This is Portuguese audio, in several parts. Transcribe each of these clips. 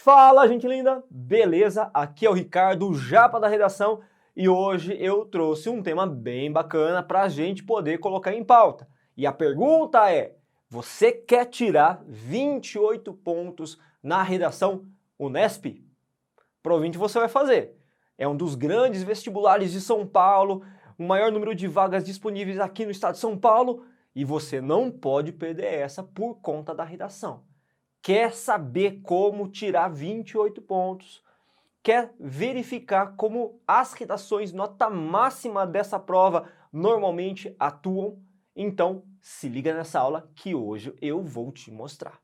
Fala, gente linda! Beleza? Aqui é o Ricardo, o Japa da Redação, e hoje eu trouxe um tema bem bacana para a gente poder colocar em pauta. E a pergunta é, você quer tirar 28 pontos na redação Unesp? Provavelmente você vai fazer. É um dos grandes vestibulares de São Paulo, o maior número de vagas disponíveis aqui no estado de São Paulo, e você não pode perder essa por conta da redação. Quer saber como tirar 28 pontos? Quer verificar como as redações nota máxima dessa prova normalmente atuam? Então se liga nessa aula que hoje eu vou te mostrar.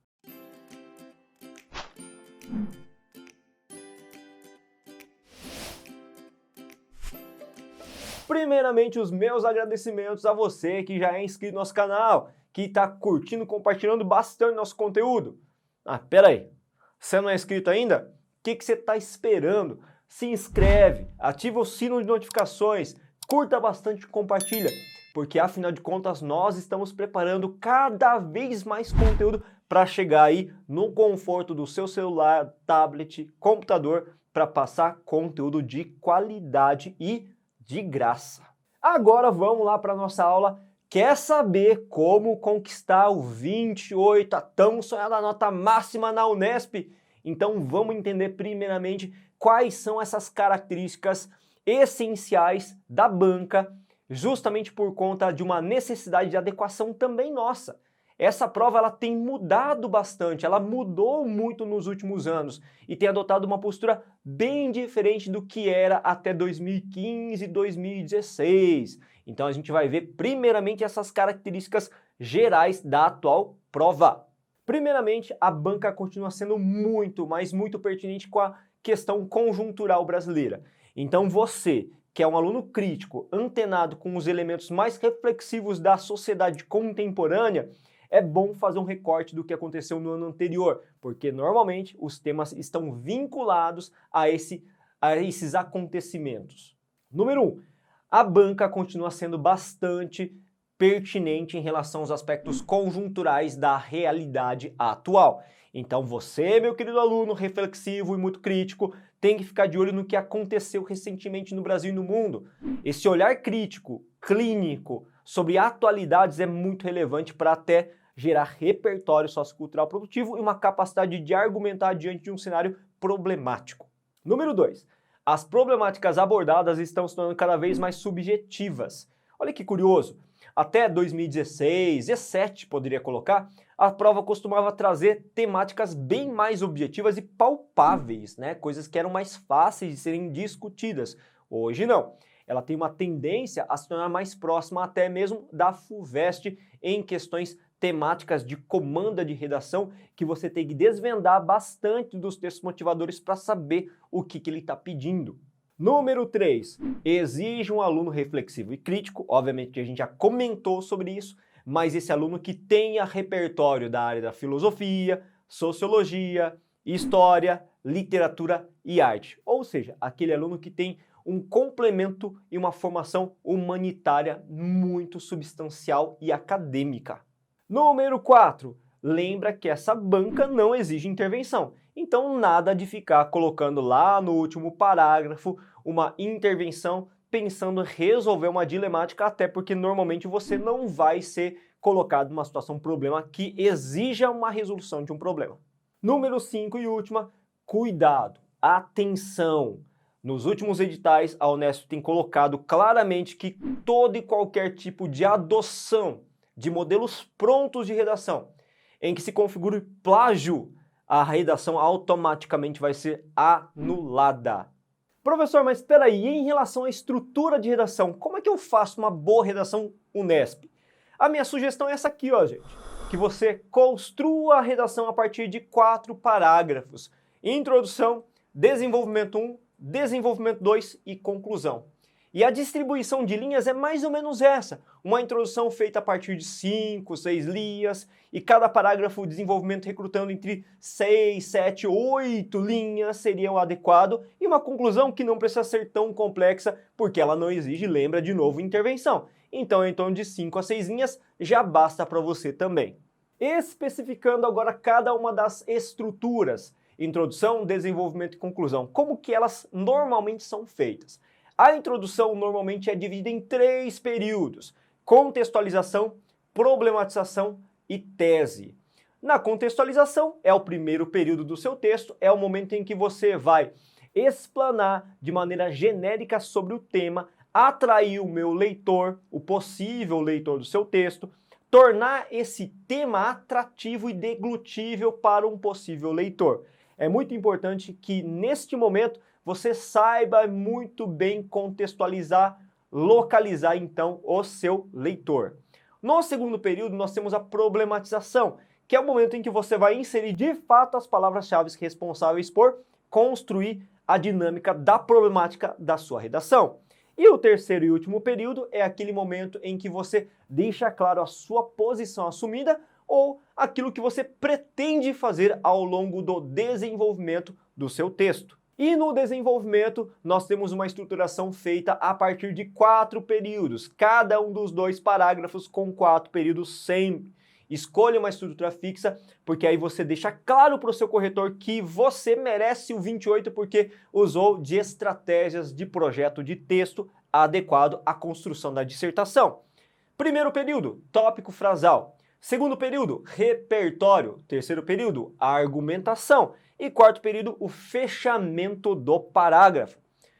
Primeiramente, os meus agradecimentos a você que já é inscrito no nosso canal, que está curtindo, compartilhando bastante nosso conteúdo. Ah, pera aí, você não é inscrito ainda? O que você está esperando? Se inscreve, ativa o sino de notificações, curta bastante e compartilha, porque afinal de contas nós estamos preparando cada vez mais conteúdo para chegar aí no conforto do seu celular, tablet, computador, para passar conteúdo de qualidade e de graça. Agora vamos lá para a nossa aula. Quer saber como conquistar o 28, a tão sonhada nota máxima na Unesp? Então vamos entender primeiramente quais são essas características essenciais da banca, justamente por conta de uma necessidade de adequação também nossa. Essa prova ela tem mudado bastante, ela mudou muito nos últimos anos e tem adotado uma postura bem diferente do que era até 2015 e 2016. Então a gente vai ver primeiramente essas características gerais da atual prova. Primeiramente, a banca continua sendo muito, mas muito pertinente com a questão conjuntural brasileira. Então você, que é um aluno crítico, antenado com os elementos mais reflexivos da sociedade contemporânea, é bom fazer um recorte do que aconteceu no ano anterior, porque normalmente os temas estão vinculados a esses acontecimentos. Número 1. A banca continua sendo bastante pertinente em relação aos aspectos conjunturais da realidade atual. Então você, meu querido aluno reflexivo e muito crítico, tem que ficar de olho no que aconteceu recentemente no Brasil e no mundo. Esse olhar crítico, clínico, sobre atualidades é muito relevante para até gerar repertório sociocultural produtivo e uma capacidade de argumentar diante de um cenário problemático. Número 2. As problemáticas abordadas estão se tornando cada vez mais subjetivas. Olha que curioso, até 2016, 17 poderia colocar, a prova costumava trazer temáticas bem mais objetivas e palpáveis, né? Coisas que eram mais fáceis de serem discutidas. Hoje não. Ela tem uma tendência a se tornar mais próxima até mesmo da FUVEST em questões temáticas de comanda de redação que você tem que desvendar bastante dos textos motivadores para saber o que ele está pedindo. Número 3. Exige um aluno reflexivo e crítico, obviamente a gente já comentou sobre isso, mas esse aluno que tenha repertório da área da filosofia, sociologia, história, literatura e arte. Ou seja, aquele aluno que tem um complemento e uma formação humanitária muito substancial e acadêmica. Número 4. Lembra que essa banca não exige intervenção. Então nada de ficar colocando lá no último parágrafo uma intervenção pensando em resolver uma dilemática, até porque normalmente você não vai ser colocado numa situação problema que exija uma resolução de um problema. Número 5 e última, cuidado, atenção. Nos últimos editais, a Unesp tem colocado claramente que todo e qualquer tipo de adoção de modelos prontos de redação, em que se configure plágio, a redação automaticamente vai ser anulada. Professor, mas espera aí, em relação à estrutura de redação, como é que eu faço uma boa redação Unesp? A minha sugestão é essa aqui, ó, gente, que você construa a redação a partir de 4 parágrafos. Introdução, desenvolvimento 1, desenvolvimento 2 e conclusão. E a distribuição de linhas é mais ou menos essa, uma introdução feita a partir de 5, 6 linhas, e cada parágrafo de desenvolvimento recrutando entre 6, 7, 8 linhas seria o adequado, e uma conclusão que não precisa ser tão complexa, porque ela não exige, lembra de novo, intervenção. Então, em torno de 5 a 6 linhas já basta para você também. Especificando agora cada uma das estruturas, introdução, desenvolvimento e conclusão. Como que elas normalmente são feitas? A introdução normalmente é dividida em 3 períodos: contextualização, problematização e tese. Na contextualização é o primeiro período do seu texto, é o momento em que você vai explanar de maneira genérica sobre o tema, atrair o meu leitor, o possível leitor do seu texto, tornar esse tema atrativo e deglutível para um possível leitor. É muito importante que neste momento você saiba muito bem contextualizar, localizar então o seu leitor. No segundo período nós temos a problematização, que é o momento em que você vai inserir de fato as palavras-chave responsáveis por construir a dinâmica da problemática da sua redação. E o terceiro e último período é aquele momento em que você deixa claro a sua posição assumida ou aquilo que você pretende fazer ao longo do desenvolvimento do seu texto. E no desenvolvimento, nós temos uma estruturação feita a partir de 4 períodos, cada um dos 2 parágrafos com 4 períodos sempre. Escolha uma estrutura fixa, porque aí você deixa claro para o seu corretor que você merece o 28 porque usou de estratégias de projeto de texto adequado à construção da dissertação. Primeiro período, tópico frasal. Segundo período, repertório. Terceiro período, argumentação. E quarto período, o fechamento do parágrafo.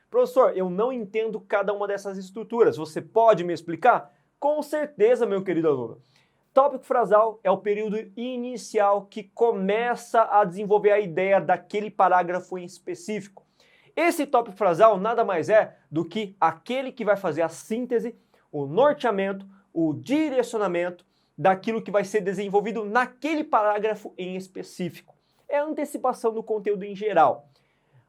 Professor, eu não entendo cada uma dessas estruturas. Você pode me explicar? Com certeza, meu querido aluno. Tópico frasal é o período inicial que começa a desenvolver a ideia daquele parágrafo em específico. Esse tópico frasal nada mais é do que aquele que vai fazer a síntese, o norteamento, o direcionamento daquilo que vai ser desenvolvido naquele parágrafo em específico. É a antecipação do conteúdo em geral.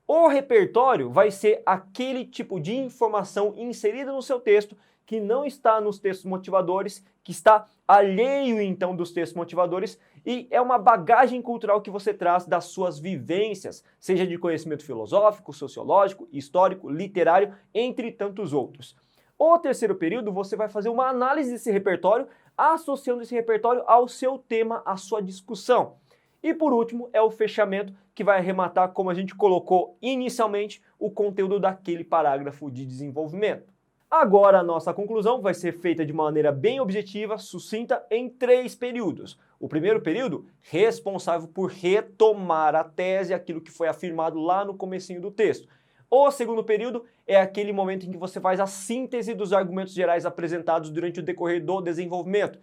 O repertório vai ser aquele tipo de informação inserida no seu texto que não está nos textos motivadores, que está alheio então dos textos motivadores e é uma bagagem cultural que você traz das suas vivências, seja de conhecimento filosófico, sociológico, histórico, literário, entre tantos outros. O terceiro período você vai fazer uma análise desse repertório, associando esse repertório ao seu tema, à sua discussão. E por último é o fechamento, que vai arrematar, como a gente colocou inicialmente, o conteúdo daquele parágrafo de desenvolvimento. Agora a nossa conclusão vai ser feita de maneira bem objetiva, sucinta, em 3 períodos. O primeiro período, responsável por retomar a tese, aquilo que foi afirmado lá no comecinho do texto. O segundo período é aquele momento em que você faz a síntese dos argumentos gerais apresentados durante o decorrer do desenvolvimento.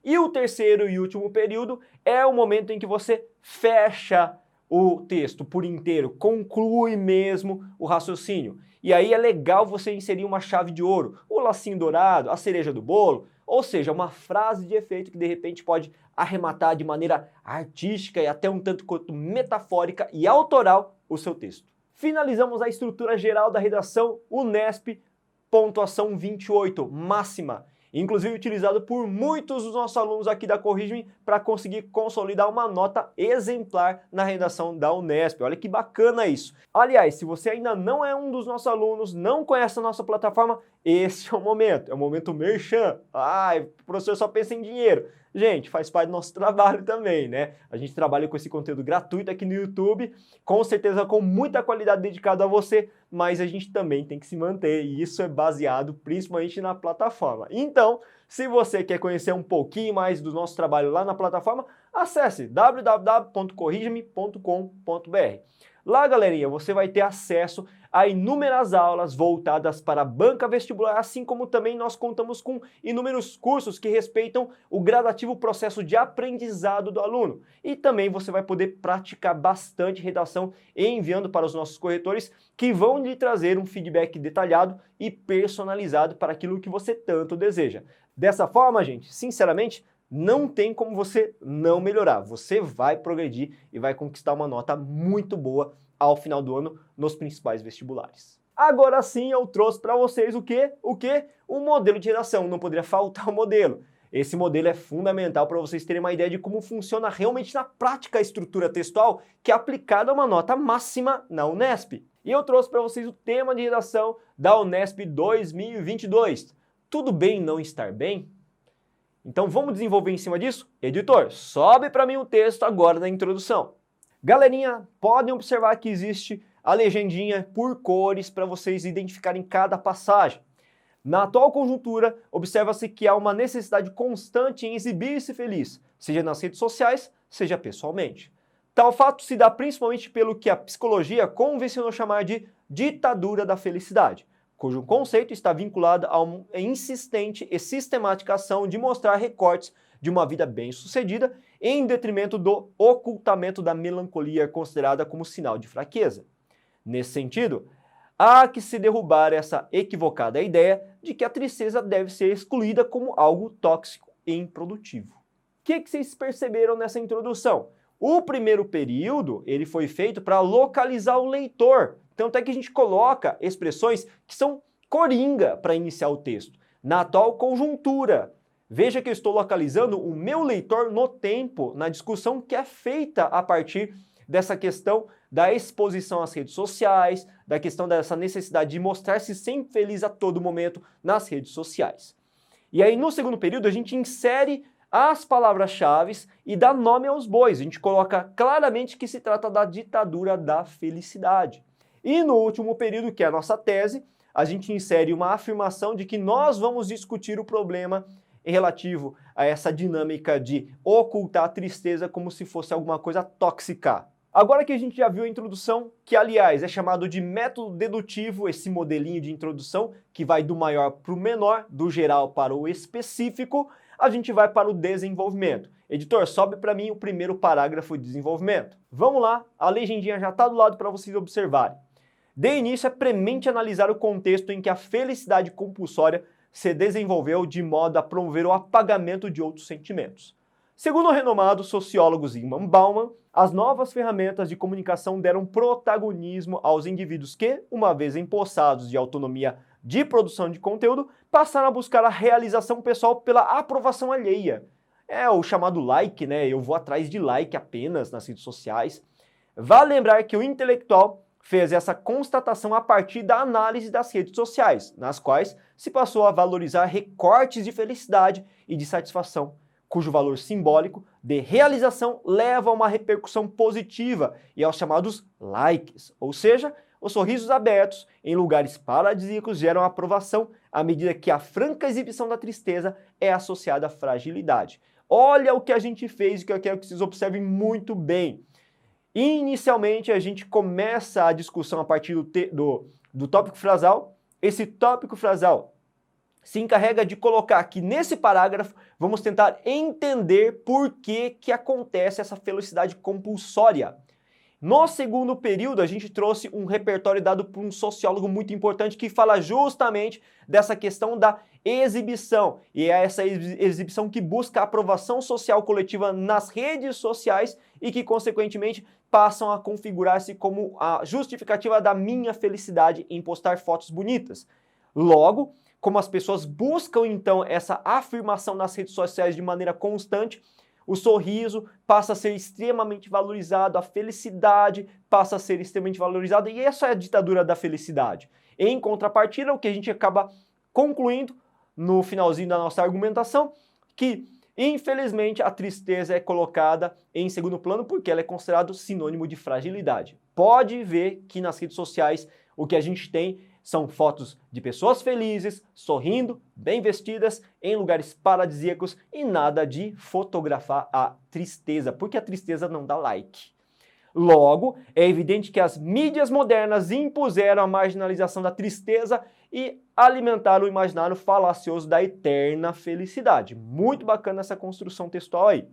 E o terceiro e último período é o momento em que você fecha o texto por inteiro, conclui mesmo o raciocínio. E aí é legal você inserir uma chave de ouro, o lacinho dourado, a cereja do bolo, ou seja, uma frase de efeito que de repente pode arrematar de maneira artística e até um tanto quanto metafórica e autoral o seu texto. Finalizamos a estrutura geral da redação Unesp, pontuação 28, máxima. Inclusive utilizado por muitos dos nossos alunos aqui da Corrige-me para conseguir consolidar uma nota exemplar na redação da Unesp. Olha que bacana isso. Aliás, se você ainda não é um dos nossos alunos, não conhece a nossa plataforma, esse é o momento merchan. O professor só pensa em dinheiro. Gente, faz parte do nosso trabalho também, né? A gente trabalha com esse conteúdo gratuito aqui no YouTube, com certeza com muita qualidade dedicado a você, mas a gente também tem que se manter e isso é baseado principalmente na plataforma. Então, se você quer conhecer um pouquinho mais do nosso trabalho lá na plataforma, acesse www.corrigeme.com.br. Lá, galerinha, você vai ter acesso a inúmeras aulas voltadas para a banca vestibular, assim como também nós contamos com inúmeros cursos que respeitam o gradativo processo de aprendizado do aluno. E também você vai poder praticar bastante redação enviando para os nossos corretores que vão lhe trazer um feedback detalhado e personalizado para aquilo que você tanto deseja. Dessa forma, gente, sinceramente, não tem como você não melhorar. Você vai progredir e vai conquistar uma nota muito boa ao final do ano nos principais vestibulares. Agora sim eu trouxe para vocês o quê? O modelo de redação. Não poderia faltar o modelo. Esse modelo é fundamental para vocês terem uma ideia de como funciona realmente na prática a estrutura textual que é aplicada a uma nota máxima na Unesp. E eu trouxe para vocês o tema de redação da Unesp 2022. Tudo bem não estar bem? Então vamos desenvolver em cima disso? Editor, sobe para mim o texto agora na introdução. Galerinha, podem observar que existe a legendinha por cores para vocês identificarem cada passagem. Na atual conjuntura, observa-se que há uma necessidade constante em exibir-se feliz, seja nas redes sociais, seja pessoalmente. Tal fato se dá principalmente pelo que a psicologia convencionou chamar de ditadura da felicidade, cujo conceito está vinculado a uma insistente e sistemática ação de mostrar recortes de uma vida bem-sucedida em detrimento do ocultamento da melancolia considerada como sinal de fraqueza. Nesse sentido, há que se derrubar essa equivocada ideia de que a tristeza deve ser excluída como algo tóxico e improdutivo. O que vocês perceberam nessa introdução? O primeiro período ele foi feito para localizar o leitor. Tanto é que a gente coloca expressões que são coringa para iniciar o texto. Na atual conjuntura, veja que eu estou localizando o meu leitor no tempo, na discussão que é feita a partir dessa questão da exposição às redes sociais, da questão dessa necessidade de mostrar-se sempre feliz a todo momento nas redes sociais. E aí no segundo período a gente insere as palavras-chave e dá nome aos bois. A gente coloca claramente que se trata da ditadura da felicidade. E no último período, que é a nossa tese, a gente insere uma afirmação de que nós vamos discutir o problema relativo a essa dinâmica de ocultar a tristeza como se fosse alguma coisa tóxica. Agora que a gente já viu a introdução, que aliás é chamado de método dedutivo, esse modelinho de introdução que vai do maior para o menor, do geral para o específico, a gente vai para o desenvolvimento. Editor, sobe para mim o primeiro parágrafo de desenvolvimento. Vamos lá, a legendinha já está do lado para vocês observarem. De início, é premente analisar o contexto em que a felicidade compulsória se desenvolveu de modo a promover o apagamento de outros sentimentos. Segundo o renomado sociólogo Zygmunt Bauman, as novas ferramentas de comunicação deram protagonismo aos indivíduos que, uma vez empossados de autonomia de produção de conteúdo, passaram a buscar a realização pessoal pela aprovação alheia. É o chamado like, né? Eu vou atrás de like apenas nas redes sociais. Vale lembrar que o intelectual fez essa constatação a partir da análise das redes sociais, nas quais se passou a valorizar recortes de felicidade e de satisfação, cujo valor simbólico de realização leva a uma repercussão positiva e aos chamados likes, ou seja, os sorrisos abertos em lugares paradisíacos geram aprovação à medida que a franca exibição da tristeza é associada à fragilidade. Olha o que a gente fez e que eu quero que vocês observem muito bem. Inicialmente, a gente começa a discussão a partir do tópico frasal. Esse tópico frasal se encarrega de colocar que nesse parágrafo vamos tentar entender por que acontece essa felicidade compulsória. No segundo período, a gente trouxe um repertório dado por um sociólogo muito importante que fala justamente dessa questão da exibição. E é essa exibição que busca a aprovação social coletiva nas redes sociais e que, consequentemente, passam a configurar-se como a justificativa da minha felicidade em postar fotos bonitas. Logo, como as pessoas buscam, então, essa afirmação nas redes sociais de maneira constante, o sorriso passa a ser extremamente valorizado, a felicidade passa a ser extremamente valorizada, e essa é a ditadura da felicidade. Em contrapartida, o que a gente acaba concluindo no finalzinho da nossa argumentação, que infelizmente a tristeza é colocada em segundo plano porque ela é considerada sinônimo de fragilidade. Pode ver que nas redes sociais o que a gente tem são fotos de pessoas felizes, sorrindo, bem vestidas, em lugares paradisíacos e nada de fotografar a tristeza, porque a tristeza não dá like. Logo, é evidente que as mídias modernas impuseram a marginalização da tristeza e alimentaram o imaginário falacioso da eterna felicidade. Muito bacana essa construção textual aí.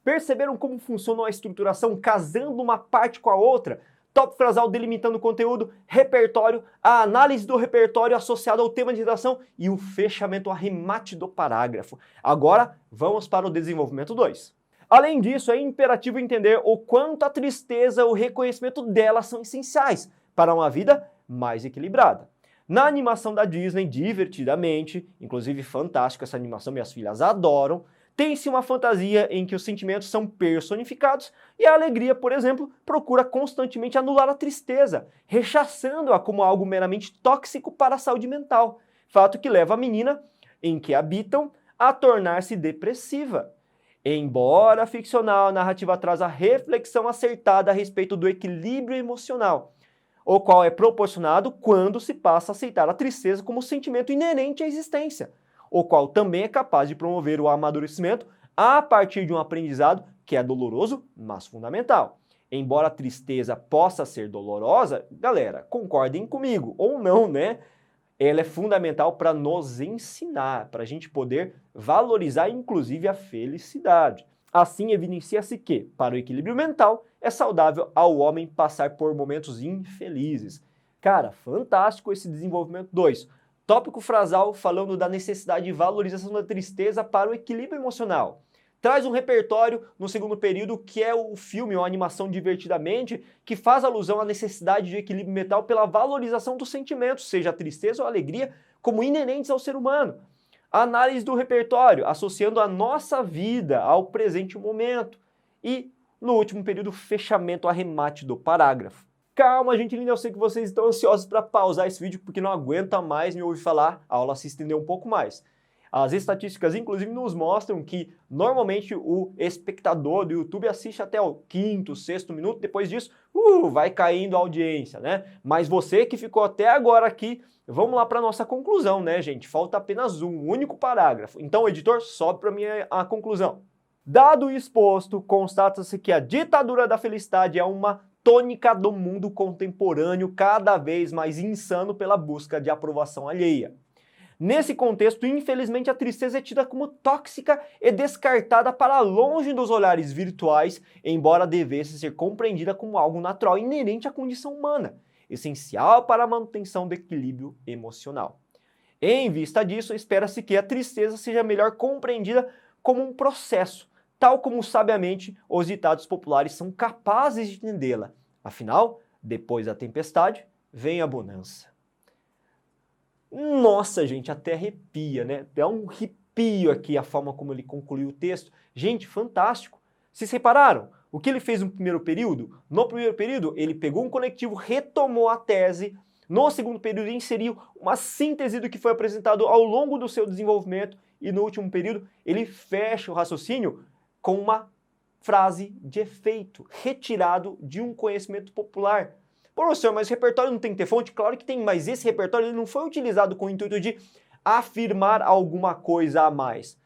Perceberam como funciona a estruturação casando uma parte com a outra? Tópico frasal delimitando o conteúdo, repertório, a análise do repertório associado ao tema de redação e o fechamento, o arremate do parágrafo. Agora, vamos para o desenvolvimento 2. Além disso, é imperativo entender o quanto a tristeza e o reconhecimento dela são essenciais para uma vida mais equilibrada. Na animação da Disney, Divertidamente, inclusive fantástica essa animação, minhas filhas adoram, tem-se uma fantasia em que os sentimentos são personificados e a alegria, por exemplo, procura constantemente anular a tristeza, rechaçando-a como algo meramente tóxico para a saúde mental, fato que leva a menina, em que habitam, a tornar-se depressiva. Embora a ficcional narrativa traz a reflexão acertada a respeito do equilíbrio emocional, o qual é proporcionado quando se passa a aceitar a tristeza como sentimento inerente à existência, o qual também é capaz de promover o amadurecimento a partir de um aprendizado que é doloroso, mas fundamental. Embora a tristeza possa ser dolorosa, galera, concordem comigo, ou não, né? Ela é fundamental para nos ensinar, para a gente poder valorizar inclusive a felicidade. Assim, evidencia-se que, para o equilíbrio mental, é saudável ao homem passar por momentos infelizes. Cara, fantástico esse desenvolvimento 2. Tópico frasal falando da necessidade de valorização da tristeza para o equilíbrio emocional. Traz um repertório no segundo período que é o filme ou a animação Divertidamente, que faz alusão à necessidade de equilíbrio mental pela valorização dos sentimentos, seja a tristeza ou a alegria, como inerentes ao ser humano. A análise do repertório, associando a nossa vida ao presente momento. E, no último período, fechamento, arremate do parágrafo. Calma, gente linda, eu sei que vocês estão ansiosos para pausar esse vídeo porque não aguenta mais me ouvir falar, a aula se estendeu um pouco mais. As estatísticas, inclusive, nos mostram que, normalmente, o espectador do YouTube assiste até o 5º, 6º minuto, depois disso, vai caindo a audiência, né? Mas você que ficou até agora aqui, vamos lá para a nossa conclusão, né, gente? Falta apenas um único parágrafo. Então, editor, sobe para mim a conclusão. Dado o exposto, constata-se que a ditadura da felicidade é uma tônica do mundo contemporâneo cada vez mais insano pela busca de aprovação alheia. Nesse contexto, infelizmente, a tristeza é tida como tóxica e descartada para longe dos olhares virtuais, embora devesse ser compreendida como algo natural inerente à condição humana, essencial para a manutenção do equilíbrio emocional. Em vista disso, espera-se que a tristeza seja melhor compreendida como um processo, tal como sabiamente os ditados populares são capazes de entendê-la. Afinal, depois da tempestade, vem a bonança. Nossa, gente, até arrepia, né? Dá um arrepio aqui a forma como ele concluiu o texto. Gente, fantástico. Vocês repararam? O que ele fez no primeiro período? No primeiro período, ele pegou um conectivo, retomou a tese. No segundo período, inseriu uma síntese do que foi apresentado ao longo do seu desenvolvimento. E no último período, ele fecha o raciocínio com uma frase de efeito, retirado de um conhecimento popular. Professor, mas o repertório não tem que ter fonte? Claro que tem, mas esse repertório ele não foi utilizado com o intuito de afirmar alguma coisa a mais,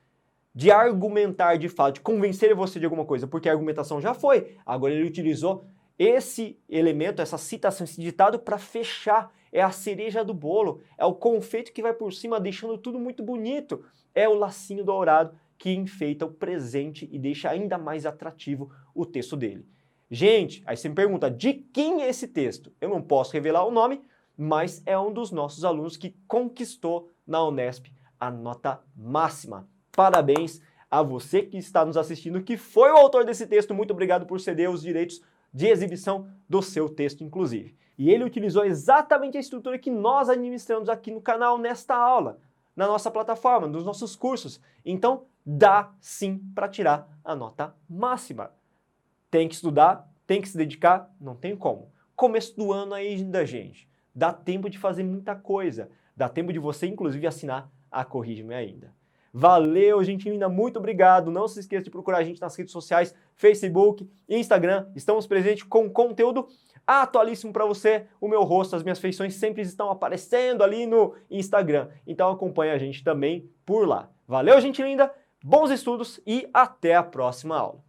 de argumentar de fato, de convencer você de alguma coisa, porque a argumentação já foi. Agora ele utilizou esse elemento, essa citação, esse ditado para fechar. É a cereja do bolo, é o confeito que vai por cima, deixando tudo muito bonito. É o lacinho dourado que enfeita o presente e deixa ainda mais atrativo o texto dele. Gente, aí você me pergunta, de quem é esse texto? Eu não posso revelar o nome, mas é um dos nossos alunos que conquistou na Unesp a nota máxima. Parabéns a você que está nos assistindo, que foi o autor desse texto. Muito obrigado por ceder os direitos de exibição do seu texto, inclusive. E ele utilizou exatamente a estrutura que nós administramos aqui no canal, nesta aula, na nossa plataforma, nos nossos cursos. Então, dá sim para tirar a nota máxima. Tem que estudar, tem que se dedicar, não tem como. Começo do ano ainda, gente. Dá tempo de fazer muita coisa. Dá tempo de você, inclusive, assinar a Corrige-me ainda. Valeu, gente linda, muito obrigado. Não se esqueça de procurar a gente nas redes sociais, Facebook, Instagram. Estamos presentes com conteúdo atualíssimo para você. O meu rosto, as minhas feições sempre estão aparecendo ali no Instagram. Então acompanha a gente também por lá. Valeu, gente linda, bons estudos e até a próxima aula.